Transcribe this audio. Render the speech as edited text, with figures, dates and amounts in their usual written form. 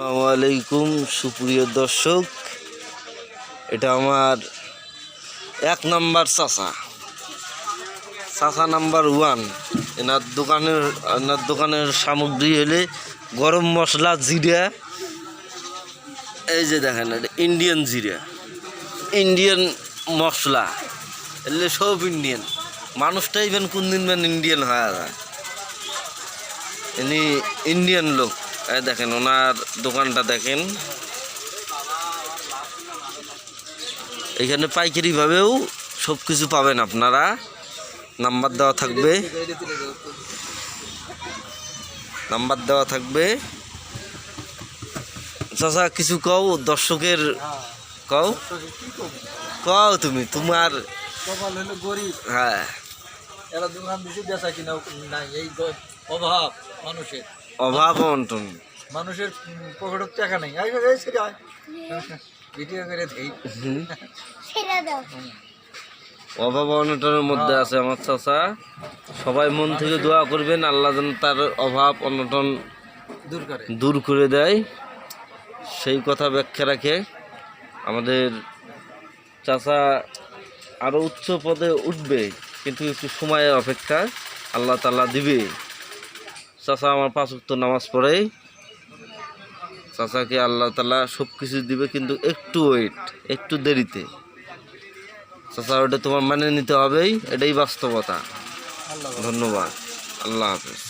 আসসালামু আলাইকুম সুপ্রিয় দর্শক, এটা আমার 1 নাম্বার চাচা নাম্বার 1। এনার দোকানের সামগ্রী হলে গরম মশলা, জিরা। এই যে দেখেন, এটা ইন্ডিয়ান জিরা, ইন্ডিয়ান মশলা, এগুলো সব ইন্ডিয়ান। মানুষটা ইভেন কোন দিন ইন্ডিয়ান হয়ে যায়, ইনি ইন্ডিয়ান লোক। দেখেন ওনার দোকানটা দেখেন, এখানে পাইকারি ভাবেও সব কিছু পাবেন আপনারা। নাম্বার দেওয়া থাকবে, চাচা কিছু কও দর্শকের, কও তুমি তোমার। হ্যাঁ, অভাব অনটন, মানুষের পকেটের টাকা নেই। অভাব অনটনের মধ্যে আছে আমার চাচা। সবাই মন থেকে দোয়া করবেন, আল্লাহ যেন তার অভাব অনটন দূর করে দেয়, সেই কথা ব্যাখ্যা রাখে। আমাদের চাচা আরো উচ্চ পদে উঠবে, কিন্তু একটু সময়ের অপেক্ষা, আল্লাহ তাআলা দিবে। চাচা আমার 5 ওয়াক্ত নামাজ পড়ে, চাচাকে আল্লাহ তাআলা সব কিছু দিবে, কিন্তু একটু ওয়েট, একটু দেরিতে। চাচা ওটা তোমার মানে নিতে হবেই, এটাই বাস্তবতা। ধন্যবাদ, আল্লাহ হাফেজ।